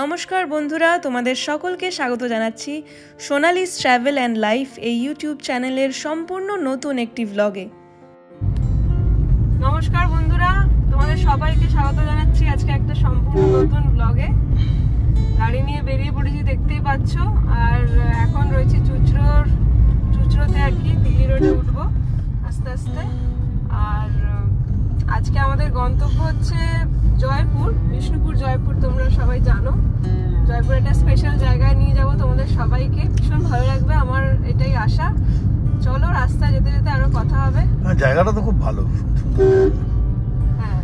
নমস্কার বন্ধুরা, তোমাদের সকলকে স্বাগত জানাচ্ছি সোনালিস ট্রাভেল অ্যান্ড লাইফ এই ইউটিউব চ্যানেলের সম্পূর্ণ নতুন একটি ব্লগে। নমস্কার বন্ধুরা, তোমাদের সবাইকে স্বাগত জানাচ্ছি আজকে একটা সম্পূর্ণ নতুন ব্লগে। গাড়ি নিয়ে বেরিয়ে পড়েছি, দেখতেই পাচ্ছ। আর এখন রয়েছি চুচড়োতে আর কি, দিল্লি রোডে উঠবো আস্তে আস্তে। আর আজকে আমাদের গন্তব্য হচ্ছে জয়পুর, বিষ্ণুপুর জয়পুর। তোমরা সবাই জানো জয়পুর একটা স্পেশাল জায়গায় নিয়ে যাব তোমাদের সবাইকে, ভীষণ ভালো লাগবে আমার, এটাই আশা। চলো রাস্তা যেতে যেতে আরো কথা হবে। জায়গাটা তো খুব ভালো। হ্যাঁ,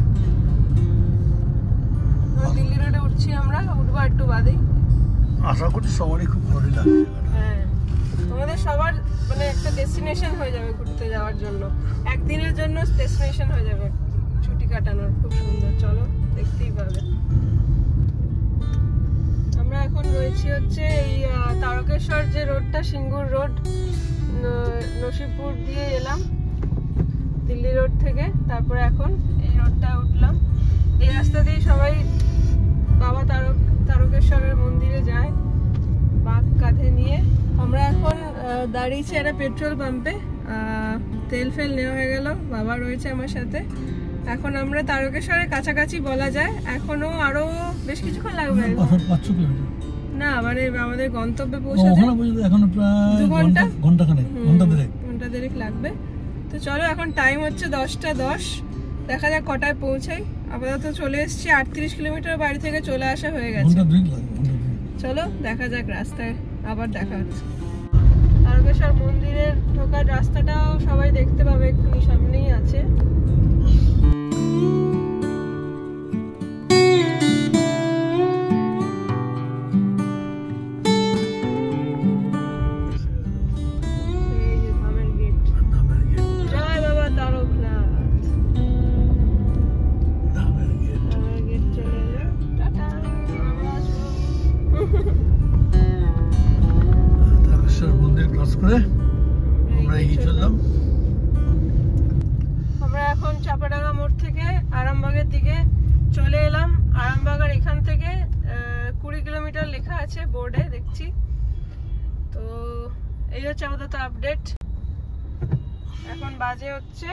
দিল্লি রোডে উঠছি আমরা, উঠবো একটু বাদেই। আশা করছি সবারই খুব ভালো লাগবে। হ্যাঁ, তোমাদের সবার মানে একটা ডেস্টিনেশন হয়ে যাবে ঘুরতে যাওয়ার জন্য, একদিনের জন্য ডেস্টিনেশন হয়ে যাবে ছুটি কাটানোর। খুব সুন্দর, চলো দেখতেই পাবে। আমরা এখন রয়েছি হচ্ছে এই তারকেশ্বর যে রোডটা, সিঙ্গুর রোড, নসিবপুর দিয়ে এলাম দিল্লি রোড থেকে, তারপরে এখন এই রোডটা উঠলাম। এই রাস্তা দিয়ে সবাই বাবা তারকেশ্বরের মন্দিরে যায় বাঁক কাঁধে নিয়ে। আমরা এখন দাঁড়িয়েছি একটা পেট্রোল পাম্পে, তেল ফেল নেওয়া হয়ে গেল, বাবা রয়েছে আমার সাথে। এখন আমরা তারকেশ্বরের কাছাকাছি বলা যায়, এখনো আরো বেশ কিছুক্ষণ লাগবে না, মানে আমাদের গন্তব্যে পৌঁছাতে এখনো প্রায় 2 ঘন্টা, ঘন্টা দেড়েক লাগবে। তো চলো, এখন টাইম হচ্ছে 10:10, দেখা যাক কটায় পৌঁছাই। আপাতত চলে এসেছি, 38 কিলোমিটার বাড়ি থেকে চলে আসা হয়ে গেছে। চলো দেখা যাক, রাস্তায় আবার দেখা হচ্ছে। তারকেশ্বর মন্দিরের ঢোকার রাস্তাটাও সবাই দেখতে পাবে, এক্ষুনি সামনেই আছে। আমরা এখন চাপাডাঙ্গা মোড় থেকে আরামবাগের দিকে চলে এলাম। আরামবাগের এখান থেকে 20 কিলোমিটার লেখা আছে বোর্ডে, দেখছি। তো এই হচ্ছে আপাতত আপডেট। এখন বাজে হচ্ছে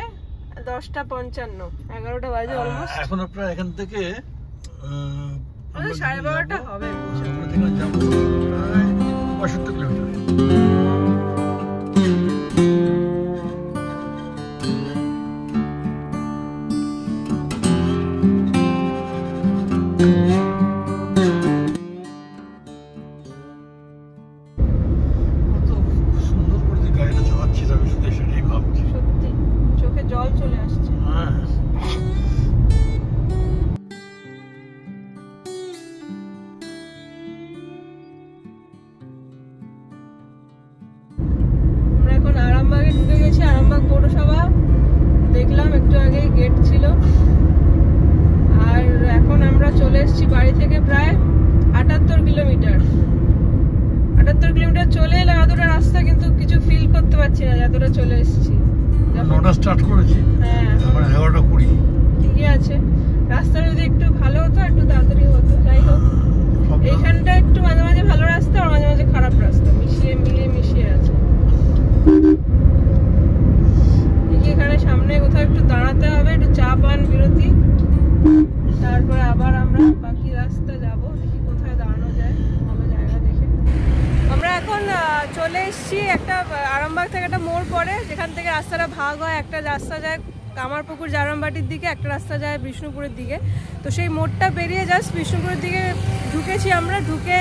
10:55, 11টা বাজে অলমোস্ট। এখন প্রায় এখান থেকে 12:30 হবে। যাবো প্রায় 65 কিলোমিটার। সত্যি চোখে জল চলে আসছে। আমরা এখন আরামবাগে ঢুকে গেছি, আরামবাগ পৌরসভা দেখলাম একটু আগে, গেট ছিল। আর এখন আমরা চলে এসেছি বাড়ি থেকে প্রায় 78 কিলোমিটার। 78 কিলোমিটার চলে এলাম, এতটা রাস্তা কিন্তু কিছু ফিল করতে পারছি না যতটা চলে এসেছি। স্টার্ট করেছি, হ্যাঁ, 11:20 ঠিকই আছে। রাস্তা যদি একটু ভালো হতো, একটু তাড়াতাড়ি হতো। যাই হোক, এইখানটা একটু মাঝে মাঝে ভালো রাস্তা আর মাঝে মাঝে খারাপ রাস্তা, মিশিয়ে আছে। এখানে সামনে কোথাও একটু দাঁড়াতে হবে, একটু চা পান বিরতি, তারপরে আবার আমরা বাকি রাস্তা যাব। দেখি কোথায় দাঁড়ানো যায় ভালো জায়গা দেখে। আমরা এখন চলে এসেছি একটা আরামবাগ থেকে একটা মোড় পড়ে, যেখান থেকে রাস্তাটা ভাগ হয়। একটা রাস্তা যায় কামারপুকুর জারামবাটির দিকে, একটা রাস্তা যায় বিষ্ণুপুরের দিকে। তো সেই মোড়টা পেরিয়ে জাস্ট বিষ্ণুপুরের দিকে ঢুকেছি আমরা। ঢুকে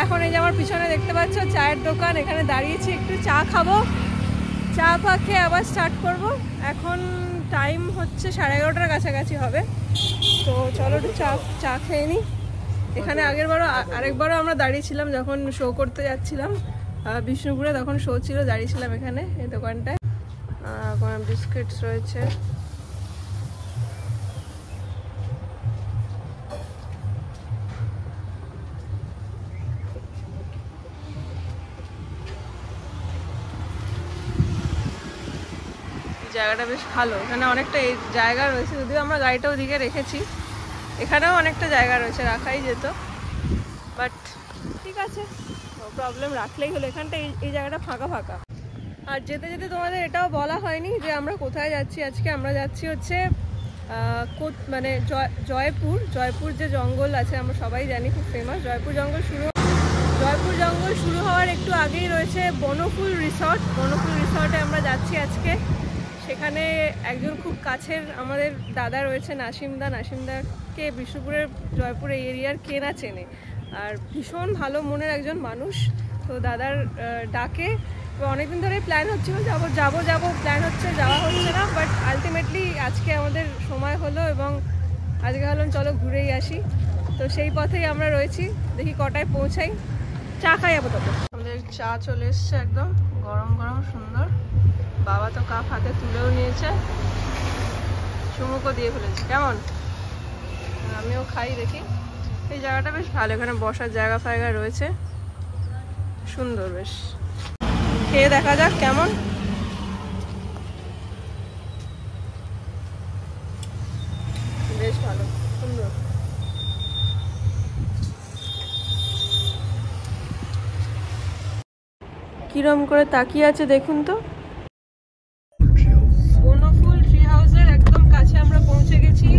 এখন এই যে আমার পিছনে দেখতে পাচ্ছ চায়ের দোকান, এখানে দাঁড়িয়েছি, একটু চা খাবো। চা খেয়ে আবার স্টার্ট করব। এখন টাইম হচ্ছে 11:30 কাছাকাছি হবে। তো চলো একটু চা খেয়ে নিই। এখানে আরেকবারও আমরা দাঁড়িয়েছিলাম যখন শো করতে যাচ্ছিলাম বিষ্ণুপুরে, তখন শো ছিল, দাঁড়িয়েছিলাম এখানে এই দোকানটায়। বিস্কিটস রয়েছে। জায়গাটা বেশ ভালো, এখানে অনেকটা জায়গা রয়েছে, যদিও আমরা গাড়িটা ওদিকে রেখেছি। এখানেও অনেকটা জায়গা রয়েছে, রাখাই যেত। বাট ঠিক আছে, প্রবলেম রাখলেই হলো। এখানটা এই জায়গাটা ফাঁকা ফাঁকা। আর যেতে যেতে তোমাদের এটাও বলা হয়নি যে আমরা কোথায় যাচ্ছি আজকে। আমরা যাচ্ছি হচ্ছে মানে জয়পুর যে জঙ্গল আছে আমরা সবাই জানি, খুব ফেমাস। জয়পুর জঙ্গল শুরু হওয়ার একটু আগেই রয়েছে বনফুল রিসর্ট। বনফুল রিসর্টে আমরা যাচ্ছি আজকে। সেখানে একজন খুব কাছের আমাদের দাদা রয়েছে, নাসিমদাকে বিষ্ণুপুরের জয়পুর এই এরিয়ার কে না চেনে, আর ভীষণ ভালো মনের একজন মানুষ। তো দাদার ডাকে অনেকদিন ধরে প্ল্যান হচ্ছিল যাবো প্ল্যান হচ্ছে, যাওয়া হচ্ছে না। বাট আলটিমেটলি আজকে আমাদের সময় হলো এবং আজকে ভাবলাম চলো ঘুরেই আসি। তো সেই পথেই আমরা রয়েছি, দেখি কটায় পৌঁছাই। চা খাই আপাতত। আমাদের চা চলে এসছে, একদম গরম গরম সুন্দর। বাবা তো কাপ হাতে তুলেও নিয়েছে, চুমুকও দিয়ে ফেলেছে। কেমন? আমিও খাই, দেখি। এই জায়গাটা বেশ ভালো, এখানে বসার জায়গা ফায়গা রয়েছে, সুন্দর বেশ। খেয়ে দেখা যাক কেমন। বেশ ভালো, সুন্দর। কিরম করে তাকিয়ে আছে দেখুন তো। বনফুল ট্রি হাউসের একদম কাছে আমরা পৌঁছে গেছি,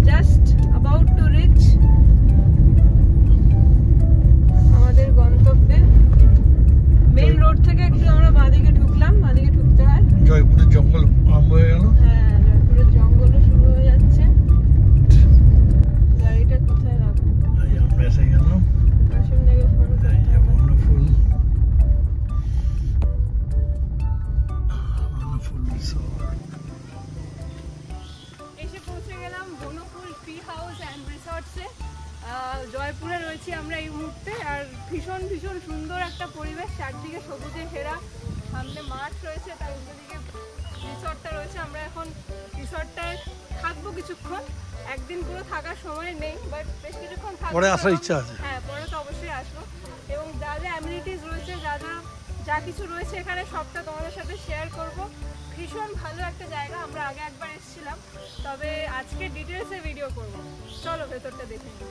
জাস্ট অ্যাবাউট টু রিচ আমাদের গন্তব্যে। মেইন রোড থেকে একটু আমরা বাঁদিকে ঢুকলাম, বাঁদিকে ঢুকতে হয়। জয়পুরের জঙ্গল আরম্ভ হয়ে গেল। হ্যাঁ, জয়পুরের জঙ্গলও শুরু হয়ে যাচ্ছে। গাড়িটা কোথায় রাখবো? আমরা এসে গেলাম। আসিমদাকে ফোন করতে হবে। বনফুল রিসর্ট। এসে পৌঁছে গেলাম বনফুল ট্রি হাউস অ্যান্ড রিসর্টসে। জয়পুরে রয়েছি আমরা এই মুহূর্তে। আর ভীষণ ভীষণ সুন্দর একটা পরিবেশ, চারদিকে সবুজে ঘেরা, সামনে মাঠ রয়েছে, তার উল্টোদিকে রিসর্টটা রয়েছে। আমরা এখন রিসর্টটায় থাকবো কিছুক্ষণ। একদিন পুরো থাকার সময় নেই, বাট বেশ কিছুক্ষণ থাকবো। পরে আসার ইচ্ছা আছে। হ্যাঁ, পরে তো অবশ্যই আসবো। এবং যা যা অ্যামিনিটিস রয়েছে, যা কিছু রয়েছে এখানে, সবটা তোমাদের সাথে শেয়ার করব। ভীষণ ভালো একটা জায়গা, আমরা আগে একবার এসেছিলাম, তবে আজকে ডিটেলসে ভিডিও করব। চলো ভেতরটা দেখে নিই।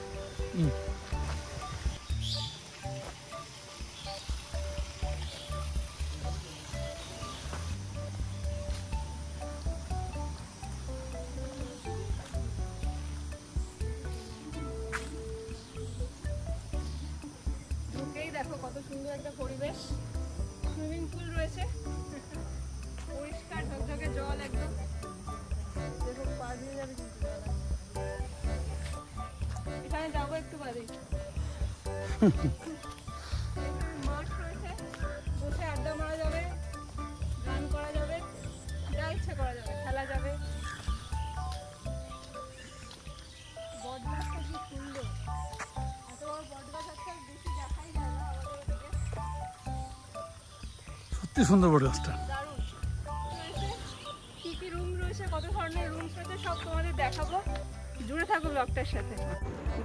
ঢুকেই দেখো কত সুন্দর একটা পরিবেশ। সুইমিং পুল রয়েছে, পরিষ্কার ঝকঝকে জল একদম। দেখো পা দিয়ে যাবে কিন্তু জলে। এখানে যাবো একটু বাদে। মাঠ রয়েছে, বসে আড্ডা মারা যাবে, গান করা যাবে, যা ইচ্ছা করা যাবে, খেলা যাবে। বট গাছটা কি সুন্দর, এত বড় বট গাছ আজকাল বেশি দেখাই যায় না আমাদের ওদিকে। সত্যি সুন্দর বড় গাছটা। দারুণ রয়েছে। কি কি রুম রয়েছে, কত ধরনের রুমস রয়েছে, সব তোমাদের দেখাবো। জুড়ে থাকো ব্লগটার সাথে।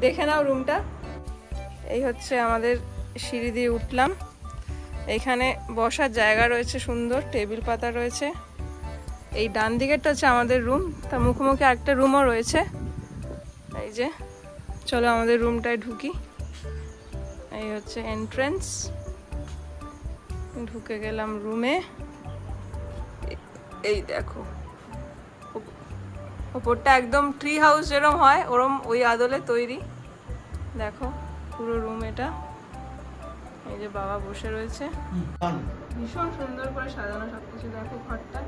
দেখে নাও রুমটা। এই হচ্ছে আমাদের সিঁড়ি দিয়ে উঠলাম। এইখানে বসার জায়গা রয়েছে, সুন্দর টেবিল পাতা রয়েছে। এই ডান দিকেরটা হচ্ছে আমাদের রুম, তার মুখোমুখি আরেকটা রুমও রয়েছে। এই যে, চলো আমাদের রুমটায় ঢুকি। এই হচ্ছে এন্ট্রেন্স। ঢুকে গেলাম রুমে। এই দেখো, ওপরটা একদম ট্রি হাউস যেরকম হয় ওরম ওই আদলে তৈরি। দেখো পুরো রুম এটা। এই যে বাবা বসে রয়েছে, ভীষণ সুন্দর করে সাজানো সবকিছু। দেখো ঘরটা,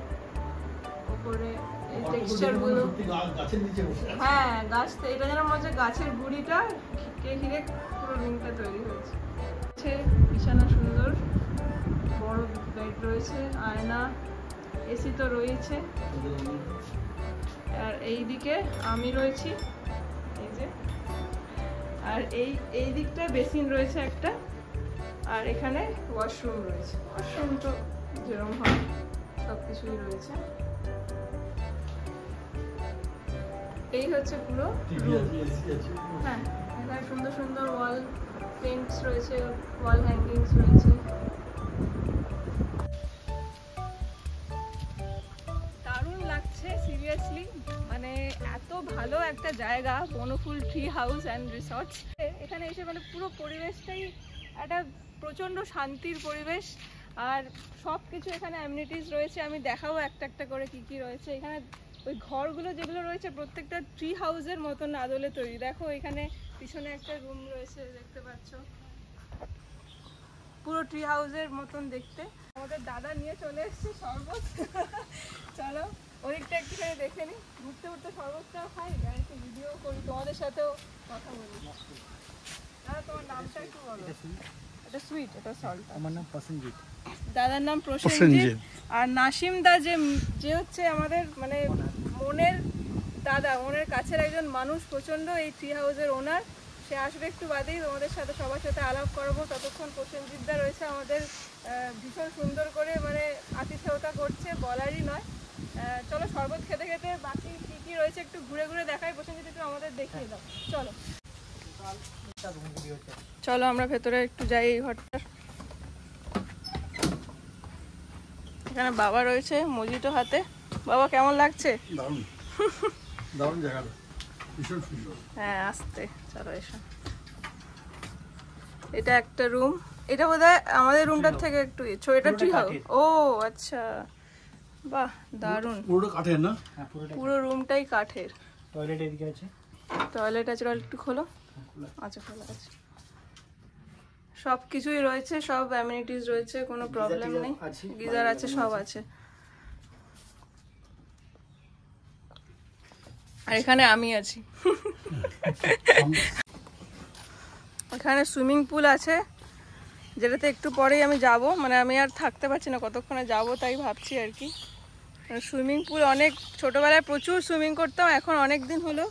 উপরে এই টেক্সচার গুলো। হ্যাঁ, গাছ, এটা যেন মনে হচ্ছে গাছের গুড়িটা ঘিরে পুরো রুমটা তৈরি হয়েছে। বিছানা সুন্দর, বড় বেড রয়েছে, আয়না, এসি তো রয়েছে। আর এইদিকে আমি রয়েছি, এই যে। আর এই দিকটা বেসিন রয়েছে একটা, আর এখানে ওয়াশরুম রয়েছে। ওয়াশরুম তো যেরকম হয় সব কিছুই রয়েছে। এই হচ্ছে পুরো রুম। হ্যাঁ, এখানে সুন্দর সুন্দর ওয়াল পেন্টস রয়েছে, ওয়াল হ্যাঙ্গিংস রয়েছে। দারুণ লাগছে সিরিয়াসলি, মানে এত ভালো একটা জায়গা বনফুল ট্রি হাউস অ্যান্ড রিসর্টস। এখানে এসে মানে পুরো পরিবেশটাই একটা প্রচণ্ড শান্তির পরিবেশ। আর সব কিছু এখানে অ্যামিনিটিস রয়েছে, আমি দেখাবো একটা একটা করে কি কি রয়েছে এখানে। ওই ঘরগুলো যেগুলো রয়েছে প্রত্যেকটা ট্রি হাউসের মতন আদলে তৈরি। দেখো এখানে পিছনে একটা রুম রয়েছে, দেখতে পাচ্ছ, পুরো ট্রি হাউসের মতন দেখতে। আমাদের দাদা নিয়ে চলে এসছে শরবত। চলো ওদিকটা একটুখানি দেখে নিই। ঘুরতে ঘুরতে শরবতটা খাই আর একটু ভিডিও করি, তোমাদের সাথেও কথা বলি। দাদা তোমার নামটা একটু বলো। এটা সুইট, এটা সল্ট। আমার নাম প্রসেনজিৎ। দাদার নাম প্রসেনজিৎ। আর নাসিম দা যে হচ্ছে আমাদের মানে মনের দাদা, মনের কাছের একজন মানুষ, প্রচণ্ড এই ট্রি হাউসের ওনার। সে আসবে একটু বাদেই, তোমাদের সাথে সবার সাথে আলাপ করবো। ততক্ষণ প্রসেনজিৎ দা রয়েছে আমাদের ভীষণ সুন্দর করে মানে আতিথেয়তা করছে, বলারই নয়। চলো শরবত খেতে খেতে বাকি কী কী রয়েছে একটু ঘুরে ঘুরে দেখাই। প্রসেনজিৎ একটু আমাদের দেখিয়ে দাও। চলো চলো আমরা ভেতরে একটু যাই। এই ঘরটার এখানে বাবা রয়েছে মজিটো হাতে। বাবা কেমন লাগছে? দারুণ দারুণ জায়গাটা, ভীষণ সুন্দর। হ্যাঁ আসতে চলো এসো। এটা একটা রুম, এটা বোধহয় আমাদের রুমটার থেকে একটু এটা ট্রি হাউস। ও আচ্ছা, বাহ দারুণ। পুরোটা কাঠের না? হ্যাঁ পুরোটা। পুরো রুমটাই কাঠের। টয়লেট এদিকে আছে। টয়লেট আছে, একটু খোলো। আচ্ছা খোলা আছে, সব কিছুই রয়েছে, সব অ্যামিনিটিস রয়েছে, কোনো প্রবলেম নেই। গিজার আছে, সব আছে। আর এখানে আমি আছি। এখানে সুইমিং পুল আছে, যেটাতে একটু পরেই আমি যাব। মানে আমি আর থাকতে পারছি না, কতক্ষণে যাব তাই ভাবছি আর কি। সুইমিং পুল অনেক ছোটোবেলায় প্রচুর সুইমিং করতাম, এখন অনেক দিন হলো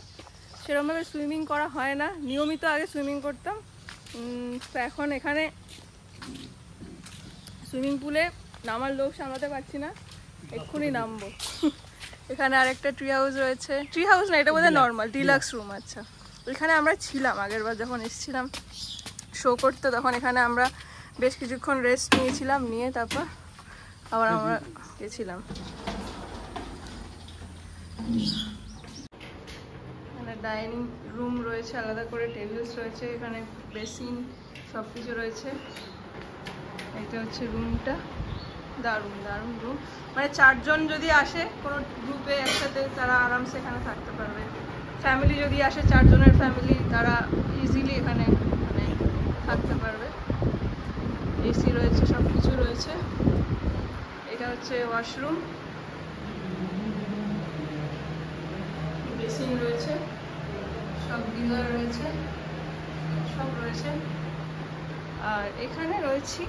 সেরকমভাবে সুইমিং করা হয় না। নিয়মিত আগে সুইমিং করতাম, তো এখন এখানে সুইমিং পুলে নামার লোভ সামলাতে পারছি না, এক্ষুনি নামবো। এখানে আরেকটা ট্রি হাউস রয়েছে। ট্রি হাউস না, এটা বোধহয় নর্মাল ডিলাক্স রুম। আচ্ছা, এখানে আমরা ছিলাম আগের বার যখন এসেছিলাম শো করতে, তখন এখানে আমরা বেশ কিছুক্ষণ রেস্ট নিয়েছিলাম, নিয়ে তারপর আবার আমরা গেছিলাম। এখানে ডাইনিং রুম রয়েছে, আলাদা করে টেবিলস রয়েছে, এখানে বেসিন সব কিছু রয়েছে। এটা হচ্ছে রুমটা, দারুণ দারুণ রুম। মানে 4 জন যদি আসে কোনো গ্রুপে একসাথে, তারা আরামসে এখানে থাকতে পারবে। ফ্যামিলি যদি আসে 4 জনের ফ্যামিলি, তারা ইজিলি এখানে মানে থাকতে পারবে। এসি রয়েছে, সব কিছু রয়েছে। এটা হচ্ছে ওয়াশরুম, বেসিন রয়েছে, সব গিজার রয়েছে, সব রয়েছে। আর এখানে রয়েছি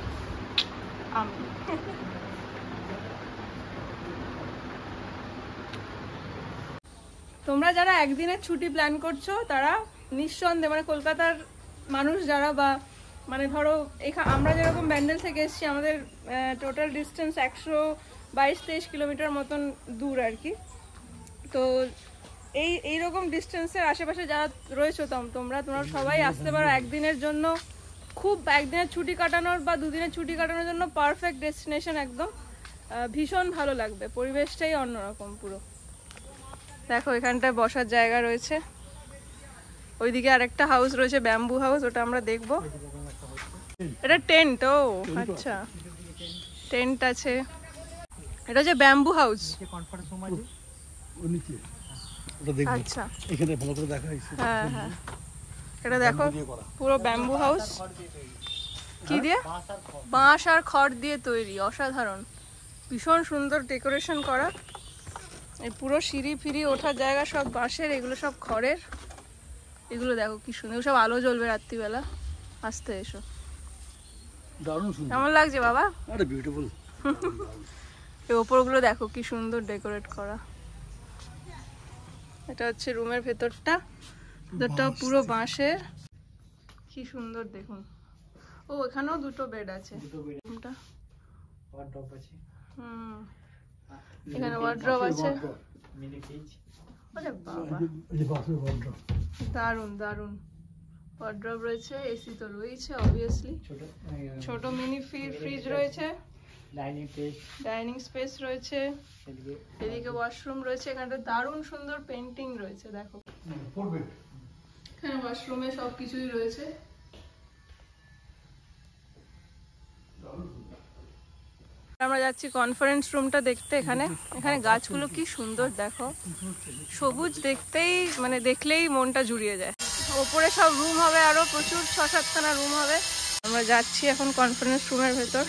আমি। তোমরা যারা একদিনের ছুটি প্ল্যান করছো তারা নিঃসন্দেহে, মানে কলকাতার মানুষ যারা, বা মানে ধরো আমরা যেরকম ব্যান্ডেল থেকে এসেছি, আমাদের টোটাল ডিস্টেন্স 122-23 কিলোমিটার মতন দূর আর কি। তো এইরকম ডিস্টেন্সের আশেপাশে যারা রয়েছো তোমরা সবাই আসতে পারো একদিনের জন্য। খুব একদিনের ছুটি কাটানোর বা 2 দিনের ছুটি কাটানোর জন্য পারফেক্ট ডেস্টিনেশন একদম। ভীষণ ভালো লাগবে, পরিবেশটাই অন্যরকম পুরো। দেখো এখানটায় বসার জায়গা রয়েছে, ওইদিকে আরেকটা হাউস রয়েছে, ব্যাম্বু হাউস, ওটা আমরা দেখবো। এটা টেন্ট। ও আচ্ছা, টেন্ট আছে। এটা হচ্ছে ব্যাম্বু হাউস। আচ্ছা এখানে ভালো করে দেখা হয়েছে। হ্যাঁ হ্যাঁ, এটা দেখো পুরো ব্যাম্বু হাউস। কি দিয়ে? বাঁশ আর খড় দিয়ে তৈরি, অসাধারণ, ভীষণ সুন্দর ডেকোরেশন করা। এই পুরো সিঁড়ি ফিরি ওঠার জায়গা সব বাঁশের, এগুলো সব খড়ের। এগুলো দেখো কি সুন্দর, সব আলো জ্বলবে রাত্রিবেলা। আসতে এসো, দারুণ সুন্দর। কেমন লাগছে বাবা? আরে বিউটিফুল। এই ওপরগুলো দেখো কি সুন্দর ডেকোরেট করা। এটা হচ্ছে রুমের ভেতরটা, ভেতরটা পুরো বাঁশের, কি সুন্দর দেখুন। ও এখানেও 2টো বেড আছে। রুমটা ওয়ার্ড্রপ আছে। এখানে ওয়ার্ড্রপ আছে। Mini fridge. আরে বাবা, দারুণ দারুণ। ওয়ার্ড্রপ রয়েছে, এসি তো রয়েছে অবভিয়াসলি। ছোট মিনি ফ্রিজ রয়েছে। ডাইনিং স্পেস ডাইনিং স্পেস রয়েছে, এদিকে এদিকে ওয়াশরুম রয়েছে, এখানটা দারুণ সুন্দর পেন্টিং রয়েছে দেখো। পড়বে এখানে ওয়াশরুমে সবকিছুই রয়েছে। আমরা যাচ্ছি কনফারেন্স রুমটা দেখতে। এখানে গাছগুলো কি সুন্দর দেখো, সবুজ দেখতেই মানে দেখলেই মনটা জুড়িয়ে যায়। ওপরে সব রুম হবে, আরো প্রচুর 6-7খানা রুম হবে। আমরা যাচ্ছি এখন কনফারেন্স রুমের ভেতর।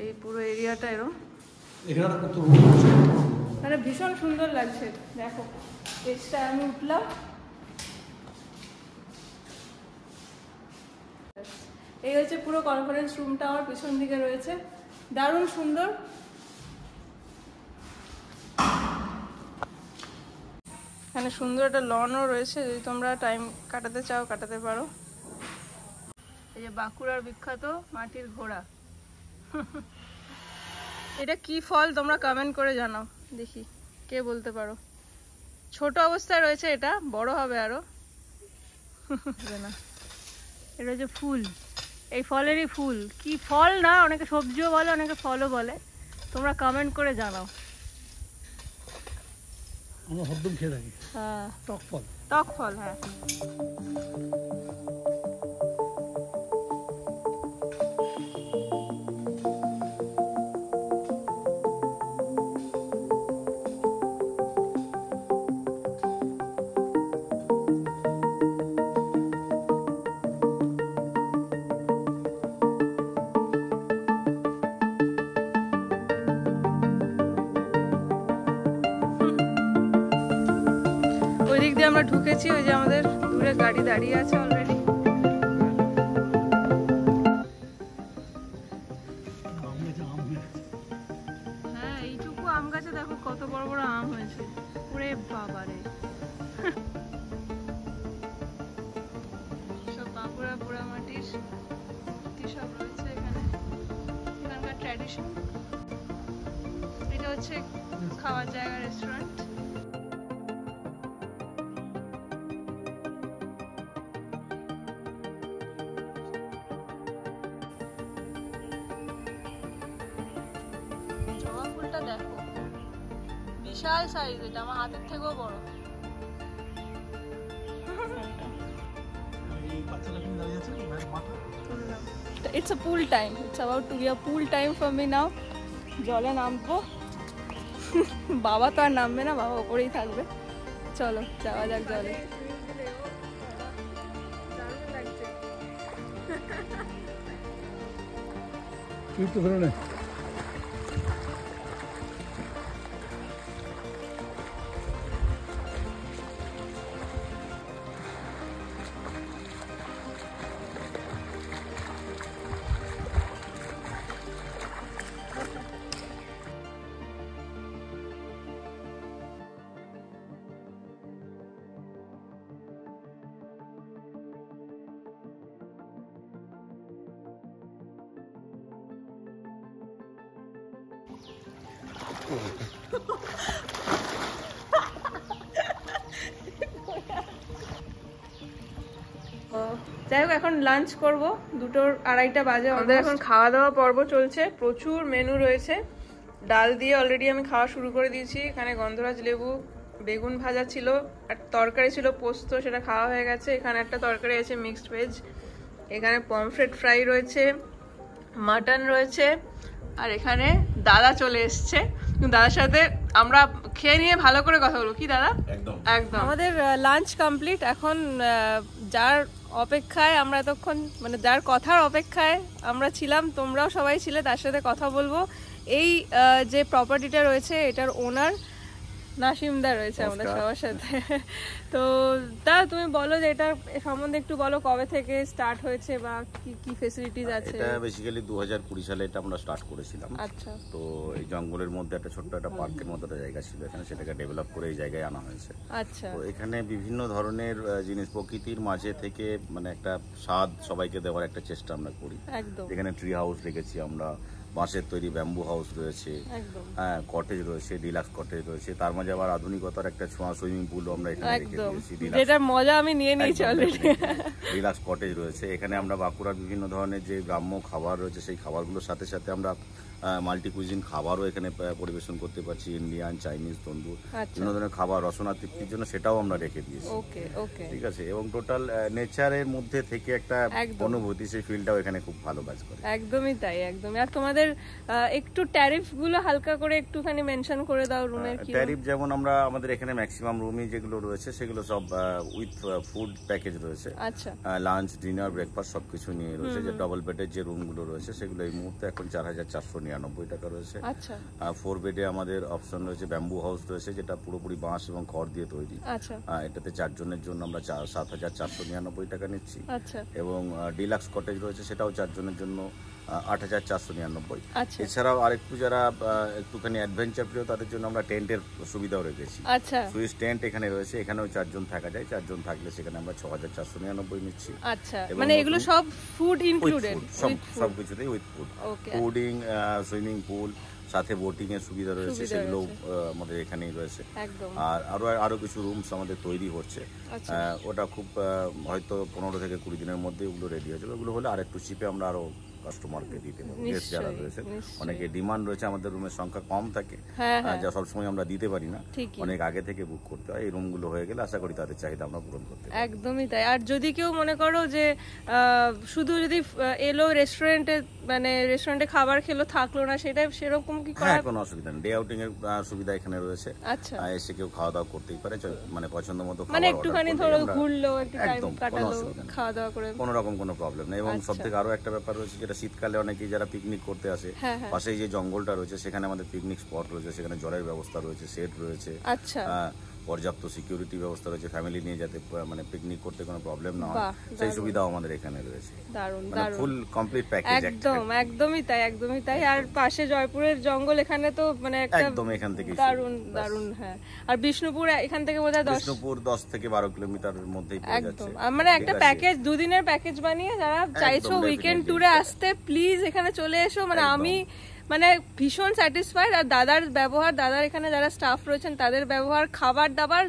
এই পুরো এরিয়াটা এরকম, এখানে কত মানে ভীষণ সুন্দর লাগছে দেখো। স্টেজটা আমি উঠলাম, এই হচ্ছে পুরো কনফারেন্স রুমটা আমার পিছন দিকে রয়েছে, দারুণ সুন্দর। এখানে সুন্দর একটা লনও রয়েছে, যদি তোমরা টাইম কাটাতে চাও কাটাতে পারো। এই যে বাঁকুড়ার বিখ্যাত মাটির ঘোড়া। এটা কি ফল তোমরা কমেন্ট করে জানাও দেখি, কে বলতে পারো। ছোট অবস্থায় রয়েছে, এটা বড় হবে আরো। না, এটা হচ্ছে ফুল, এই ফলেরই ফুল। কি ফল না, অনেকে সবজিও বলে, অনেকে ফলও বলে। তোমরা কমেন্ট করে জানাও। আমরা হরদম খেয়ে থাকি। হ্যাঁ, টক ফল। টক ফল, হ্যাঁ। ওই দিক দিয়ে আমরা ঢুকেছি, ওই যে আমাদের দূরে গাড়ি দাঁড়িয়ে আছে অলরেডি। হ্যাঁ, এইটুকু আম গাছে দেখো কত বড় বড় আম হয়েছে। ওরে বাবারে, সব বাঁকুড়া পোড়ামাটির মূর্তি সব রয়েছে এখানে, এখানকার ট্র্যাডিশন। এটা হচ্ছে খাওয়ার জায়গা, রেস্টুরেন্ট। জবা ফুলটা দেখো, বিশাল সাইজ, এটা আমার হাতের থেকেও বড়। It's a pool time. It's about to be a pool time for me now. জলে নামবো। বাবা তো আর নামবে না, বাবা ওপরেই থাকবে। চলো যাওয়া যাক জলে। তুই তো ধরে নে। যাই হোক, এখন লাঞ্চ করব, 2:30 বাজে। আমাদের এখন খাওয়া দাওয়া পর্ব চলছে, প্রচুর মেনু রয়েছে। ডাল দিয়ে অলরেডি আমি খাওয়া শুরু করে দিয়েছি। এখানে গন্ধরাজ লেবু, বেগুন ভাজা ছিল, আর তরকারি ছিল পোস্ত, সেটা খাওয়া হয়ে গেছে। এখানে একটা তরকারি আছে মিক্সড ভেজ, এখানে পমফ্রেট ফ্রাই রয়েছে, মাটন রয়েছে, আর এখানে দাদা চলে এসছে। কিন্তু দাদার সাথে আমরা খেয়ে নিয়ে ভালো করে কথা বলবো, কি দাদা? একদম একদম। আমাদের লাঞ্চ কমপ্লিট। এখন যার অপেক্ষায় আমরা এতক্ষণ, মানে যার কথার অপেক্ষায় আমরা ছিলাম, তোমরাও সবাই ছিলে, তার সাথে কথা বলবো। এই যে প্রপার্টিটা রয়েছে, এটার ওনার নাসিমদা রয়েছে আমাদের সবার সাথে। তো তা তুমি বলো যে এটা সম্বন্ধে একটু বলো, কবে থেকে স্টার্ট হয়েছে বা কি কি ফ্যাসিলিটিজ আছে? এটা বেসিক্যালি 2020 সালে এটা আমরা স্টার্ট করেছিলাম। আচ্ছা। তো এই জঙ্গলের মধ্যে একটা ছোট্ট একটা পার্কের মতো একটা জায়গা ছিল এখানে, সেটাকে ডেভেলপ করে এই জায়গায় আনা হয়েছে। আচ্ছা। তো এখানে বিভিন্ন ধরনের জিনিস প্রকৃতির মাঝে থেকে মানে একটা স্বাদ সবাইকে দেওয়ার একটা চেষ্টা আমরা করি। একদম। এখানে ট্রি হাউস রেখেছি আমরা, বাঁশের তৈরি ব্যাম্বু হাউস রয়েছে, একদম হ্যাঁ কটেজ রয়েছে, ডিলাক্স কটেজ রয়েছে, তার মাঝে আবার আধুনিকতার একটা ছোঁয়া সুইমিং পুলও আমরা এখানে রেখে একদম দিয়েছি। যেটা মজা আমি নিয়ে নিয়েছি অলরেডি। ডিলাক্স কটেজ রয়েছে এখানে। আমরা বাঁকুড়ার বিভিন্ন ধরনের যে গ্রাম্য খাবার রয়েছে সেই খাবারগুলোর সাথে সাথে আমরা মাল্টি কুইজিন খাবারও এখানে পরিবেশন করতে পারছি, ইন্ডিয়ান, চাইনিজ, তন্দুর, বিভিন্ন ধরনের খাবার রসনা তৃপ্তির জন্য সেটাও আমরা রেখে দিয়েছি। ওকে ওকে ঠিক আছে, এবং টোটাল নেচারের মধ্যে থেকে একটা অনুভূতি, সেই ফিলটাও এখানে খুব ভালো কাজ করে। একদমই তাই, একদমই। আর তোমাদের একটু ট্যারিফ গুলো হালকা করে একটুখানি মেনশন করে দাও রুমের কি ট্যারিফ। যেমন আমরা আমাদের এখানে ম্যাক্সিমাম রুমই যেগুলো রয়েছে সেগুলো সব উইথ ফুড প্যাকেজ রয়েছে। আচ্ছা, লাঞ্চ, ডিনার, ব্রেকফাস্ট সবকিছু নিয়ে রয়েছে। যে ডাবল বেডের যে রুমগুলো রয়েছে সেগুলো এই মুহূর্তে এখন 4,499 টাকা রয়েছে। আচ্ছা, 4 বেডে আমাদের অপশন রয়েছে ব্যাম্বু হাউস রয়েছে, যেটা পুরোপুরি বাঁশ এবং খড় দিয়ে তৈরি। আচ্ছা, এটাতে 4 জনের জন্য আমরা 7,499 টাকা নিচ্ছি। আচ্ছা, এবং ডিলাক্স কটেজ রয়েছে, সেটাও 4 জনের জন্য 8,499। আচ্ছা, এছাড়াও আরেকটু যারা একটুখানি অ্যাডভেঞ্চার প্রিয় তাদের জন্য আমরা টেন্টের সুবিধাও রেখেছি। আচ্ছা, সুইস টেন্ট এখানে রয়েছে, এখানেও 4 জন থাকা যায়। 4 জন থাকলে সেখানে আমরা 6,499 নিচ্ছি। আচ্ছা, মানে এগুলো সব ফুড ইনক্লুডেড? সবকিছুতেই with food, fooding, swimming pool, সাথে বোটিং এর সুবিধা রয়েছে, সেগুলো আমাদের এখানেই রয়েছে। আর আরো কিছু রুমস আমাদের তৈরি হচ্ছে। ওটা খুব হয়তো 15 থেকে 20 দিনের মধ্যে ওগুলো রেডি হয়ে যাবে। ওগুলো হলে আর একটু চিপে আমরা আরো কাস্টমারকে দিতে পারবো। গেস্ট যারা রয়েছে, অনেকে ডিমান্ড রয়েছে, আমাদের রুমের সংখ্যা কম থাকে, যা সবসময় আমরা দিতে পারি না, অনেক আগে থেকে বুক করতে হয়। এই রুমগুলো হয়ে গেলে আশা করি তাদের চাহিদা আমরা পূরণ করতে পারবো। একদমই তাই। আর যদি কেউ মনে করো যে শুধু যদি এলো রেস্টুরেন্টে, মানে রেস্টুরেন্টে খাবার খেলো থাকলো না, সেটা সেরকম কি করা? হ্যাঁ, কোনো অসুবিধা নেই। ডে আউটিং এর সুবিধা এখানে রয়েছে। আচ্ছা, এসে কেউ খাওয়া দাওয়া করতেই পারে, মানে পছন্দ মতো মানে একটুখানি ধরো ঘুরলো, একটু টাইম কাটালো, খাওয়া দাওয়া করে, কোনো রকম কোনো প্রবলেম নেই। এবং সবথেকে আরো একটা ব্যাপার রয়েছে, যেটা শীতকালে অনেকেই যারা পিকনিক করতে আসে, পাশেই যে জঙ্গলটা রয়েছে সেখানে আমাদের পিকনিক স্পট রয়েছে, সেখানে জলের ব্যবস্থা রয়েছে, শেড রয়েছে। আচ্ছা, পর্যাপ্ত সিকিউরিটি ব্যবস্থা রয়েছে, ফ্যামিলি নিয়ে যাতে মানে পিকনিক করতে কোনো প্রবলেম না হয় সেই সুবিধাও আমাদের এখানে রয়েছে। দারুণ, মানে ফুল কমপ্লিট প্যাকেজ। একদমই তাই, একদমই তাই। আর পাশে জয়পুরের জঙ্গল, এখানে তো মানে একটা একদম এখান থেকে দারুণ। হ্যাঁ, আর বিষ্ণুপুর এখান থেকে বোধহয় 10 থেকে 12 কিলোমিটারের মধ্যেই পড়ে যাচ্ছে। মানে একটা প্যাকেজ, দুদিনের প্যাকেজ বানিয়ে যারা চাইছো উইকেন্ড ট্যুরে আসতে, প্লিজ এখানে চলে এসো। মানে আমি ভীষণ স্যাটিসফাইড। আর দাদার ব্যবহার, দাদার এখানে যারা স্টাফ রয়েছেন তাদের ব্যবহার, খাবার দাবার,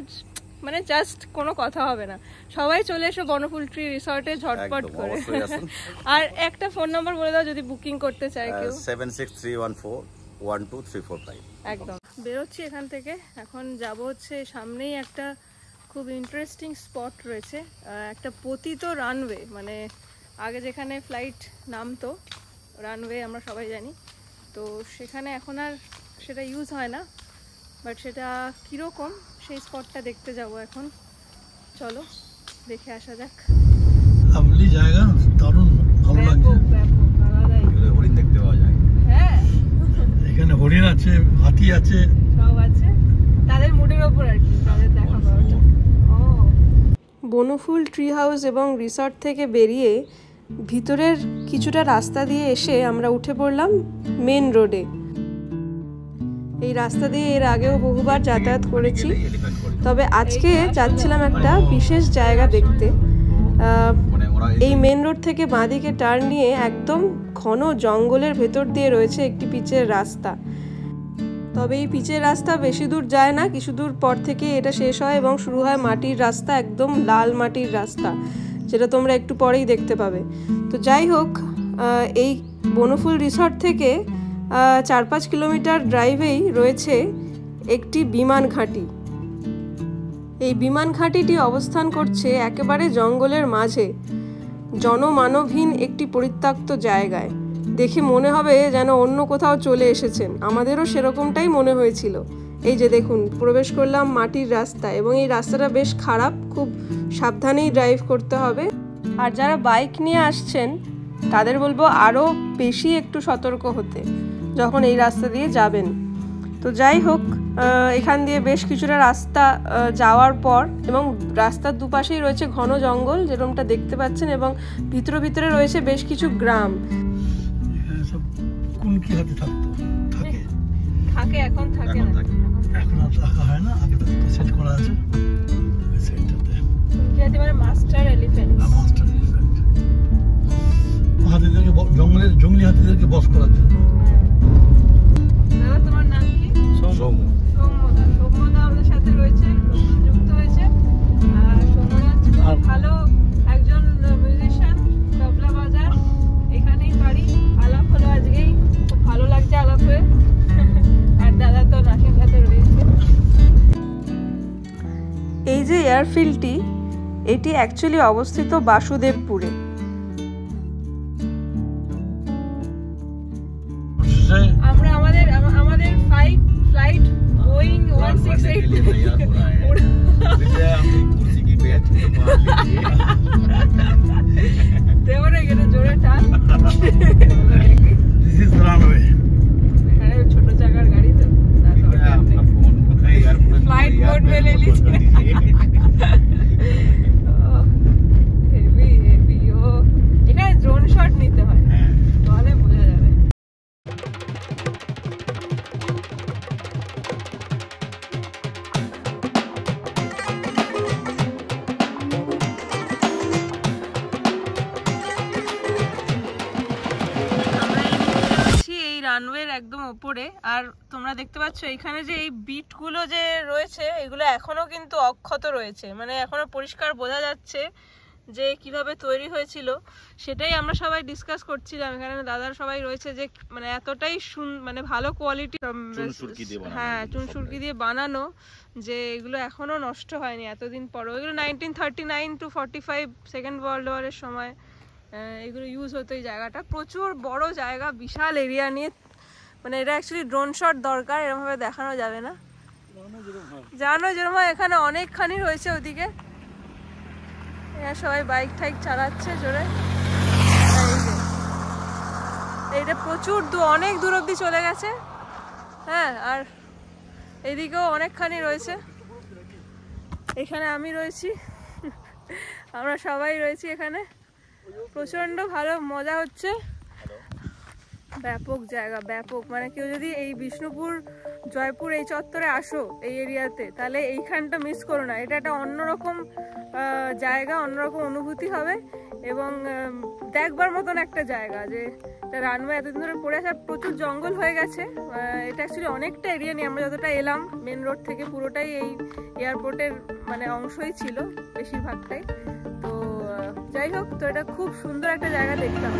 মানে জাস্ট কোনো কথা হবে না। সবাই চলে এসো বনফুল ট্রি রিসর্টে ঝটপট করে। আর একটা ফোন নাম্বার বলে দাও যদি বুকিং করতে চায় কেউ। 7631412345। একদম। বেরোচ্ছি এখান থেকে, এখন যাব হচ্ছে সামনেই একটা খুব ইন্টারেস্টিং স্পট রয়েছে, একটা পতিত রানওয়ে। মানে আগে যেখানে ফ্লাইট নামতো, রানওয়ে আমরা সবাই জানি, তো সেখানে এখন আর সেটা ইউজ হয় না। বাট সেটা কীরকম সেই স্পটটা দেখতে যাব এখন। চলো দেখে আসা যাক। লাভলি জায়গা, দারুণ ভালো লাগছে। হরিণ দেখতে পাওয়া যায়। হ্যাঁ, এখানে হরিণ আছে, হাতি আছে, সব আছে, তাদের মুডের ওপর আর কি, তাদের দেখা পাওয়াটা। বনফুল ট্রি হাউস এবং রিসর্ট থেকে বেরিয়ে ভিতরের কিছুটা রাস্তা দিয়ে এসে আমরা উঠে পড়লাম মেন রোডে। এই রাস্তা দিয়ে এর আগেও বহুবার যাতায়াত করেছি, তবে আজকে যাচ্ছিলাম একটা বিশেষ জায়গা দেখতে। এই মেন রোড থেকে বাঁদিকে টার্ন নিয়ে একদম ঘন জঙ্গলের ভেতর দিয়ে রয়েছে একটি পিচের রাস্তা। তবে এই পিচের রাস্তা বেশি দূর যায় না, কিছু দূর পর থেকে এটা শেষ হয় এবং শুরু হয় মাটির রাস্তা, একদম লাল মাটির রাস্তা, যেটা তোমরা একটু পরেই দেখতে পাবে। তো যাই হোক, এই বনফুল রিসর্ট থেকে 4-5 কিলোমিটার ড্রাইভেই রয়েছে একটি বিমান ঘাঁটি। এই বিমান ঘাঁটিটি অবস্থান করছে একেবারে জঙ্গলের মাঝে, জনমানবহীন একটি পরিত্যক্ত জায়গায়। দেখে মনে হবে যেন অন্য কোথাও চলে এসেছেন, আমাদেরও সেরকমটাই মনে হয়েছিল। এই যে দেখুন, প্রবেশ করলাম মাটির রাস্তা, এবং এই রাস্তাটা বেশ খারাপ, খুব সাবধানেই ড্রাইভ করতে হবে। আর যারা বাইক নিয়ে আসছেন তাদের বলবো আরও বেশি একটু সতর্ক হতে যখন এই রাস্তা দিয়ে যাবেন। তো যাই হোক, এখান দিয়ে বেশ কিছুটা রাস্তা যাওয়ার পর, এবং রাস্তার দুপাশেই রয়েছে ঘন জঙ্গল যেরকমটা দেখতে পাচ্ছেন, এবং ভিতরে রয়েছে বেশ কিছু গ্রাম। এখানে সব কোন কি হাতে থাকতো, থাকে এখন থাকে না, এখন আর রাখা হয় না, আগে তো সেট করা আছে ওই সেটটাতে। যেতে পারে মাস্টার এলিফ্যান্ট, মাস্টার এলিফ্যান্ট, হাতিদেরকে জঙ্গলি হাতিদেরকে বস করার জন্য। দাদা তোমার নাম কি? সৌম্য। সৌম্যদা। সৌম্যদা আমাদের সাথে রয়েছে, নতুন যুক্ত হয়েছে। আর সৌম্যদা হচ্ছে খুব ভালো একজন মিউজিশিয়ান, তবলা বাজার, এখানেই বাড়ি। আলাপ হলো আজকেই, খুব ভালো লাগছে আলাপ হয়ে। আর দাদা তো নাসির সাথে রয়েছে। এই যে এয়ারফিল্ডটি, এটি অ্যাকচুয়ালি অবস্থিত বাসুদেবপুরে। আমরা আমাদের ফ্লাইট বোয়িং 168 দেওয়ারে গেলে জোরে টান। This is runway. এখানে ছোট চাকার গাড়ি তো फ्लाइट मोड में ले लीजिए। हेवी हेवी ओ এখানে ড্রোন শট নিতে হয়, তাহলে বোঝা যাবে। রানওয়ের একদম উপরে, আর তোমরা দেখতে পাচ্ছ এখানে যে এই বিটগুলো যে রয়েছে এগুলো এখনো কিন্তু অক্ষত রয়েছে, মানে এখনো পরিষ্কার বোঝা যাচ্ছে যে কিভাবে তৈরি হয়েছিল। সেটাই আমরা সবাই ডিসকাস করছিলাম, এখানে দাদার সবাই রয়েছে যে মানে এতটাই মানে ভালো কোয়ালিটি, হ্যাঁ চুনসুরকি দিয়ে বানানো, যে এগুলো এখনো নষ্ট হয়নি এতদিন পরও। এগুলো 1939 to 45 সেকেন্ড ওয়ার্ল্ড ওয়ারের সময় এগুলো ইউজ হতো। এই জায়গাটা প্রচুর বড় জায়গা, বিশাল এরিয়া নিয়ে, মানে এটা অ্যাকচুয়ালি ড্রোন শট দরকার, এরকমভাবে দেখানো যাবে না। জানো যেরকম এখানে অনেকখানি রয়েছে ওদিকে, এখানে সবাই বাইক টাইক চালাচ্ছে জোরে। এইটা প্রচুর অনেক দূর অব্দি চলে গেছে, হ্যাঁ। আর এদিকেও অনেকখানি রয়েছে, এখানে আমি রয়েছি, আমরা সবাই রয়েছি এখানে। প্রচন্ড ভালো মজা হচ্ছে, ব্যাপক জায়গা, ব্যাপক। মানে কেউ যদি এই বিষ্ণুপুর জয়পুর এই চত্বরে আসো এই এরিয়াতে, তাহলে এইখানটা মিস করো না। এটা একটা অন্যরকম জায়গা, অন্যরকম অনুভূতি হবে, এবং দেখবার মতন একটা জায়গা। যে রানওয়ে এতদিন ধরে পড়ে আসা, প্রচুর জঙ্গল হয়ে গেছে। এটা অ্যাকচুয়ালি অনেকটা এরিয়া নিয়ে আমরা যতটা এলাম মেন রোড থেকে, পুরোটাই এই এয়ারপোর্টের মানে অংশই ছিল বেশিরভাগটাই। তো যাই হোক, তো এটা খুব সুন্দর একটা জায়গা দেখলাম।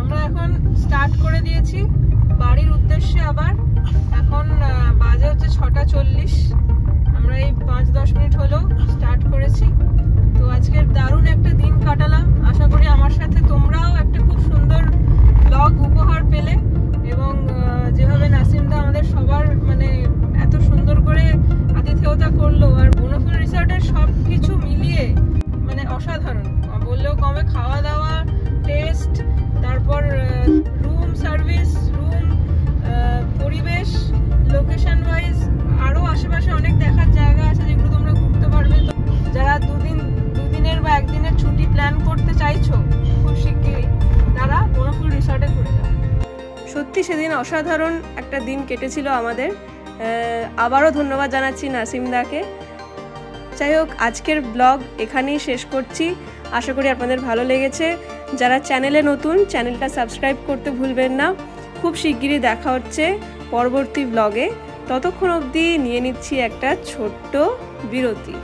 আমরা এখন স্টার্ট করে দিয়েছি বাড়ির উদ্দেশ্যে আবার। এখন বাজে হচ্ছে 6:40। আমরা এই 5-10 মিনিট হলো স্টার্ট করেছি। তো আজকের দারুণ একটা দিন কাটালাম। আশা করি আমার সাথে তোমরাও একটা খুব সুন্দর ব্লগ উপহার পেলে, এবং যেভাবে নাসিমদা আমাদের সবার মানে এত সুন্দর করে আতিথেয়তা করলো, আর বনফুল রিসর্টের সব কিছু মিলিয়ে মানে অসাধারণ বললেও কমে। খাওয়া দাওয়া, টেস্ট, তারপর রুম সার্ভিস, পরিবেশ, লোকেশন ওয়াইজ আরও আশেপাশে অনেক দেখার জায়গা আছে যেগুলো তোমরা ঘুরতে পারবে। তো যারা দুদিনের বা একদিনের ছুটি প্ল্যান করতে চাইছো খুব শিগগিরই, তারা বনফুল রিসর্টে ঘুরে যাবে। সত্যি সেদিন অসাধারণ একটা দিন কেটেছিল আমাদের। আবারও ধন্যবাদ জানাচ্ছি নাসিমদাকে। যাই হোক, আজকের ব্লগ এখানেই শেষ করছি। আশা করি আপনাদের ভালো লেগেছে। যারা চ্যানেলে নতুন, চ্যানেলটা সাবস্ক্রাইব করতে ভুলবেন না। খুব শিগগিরই দেখা হচ্ছে পরবর্তী ব্লগে। ততক্ষণ অবধি নিয়ে নিচ্ছি একটা ছোট্ট বিরতি।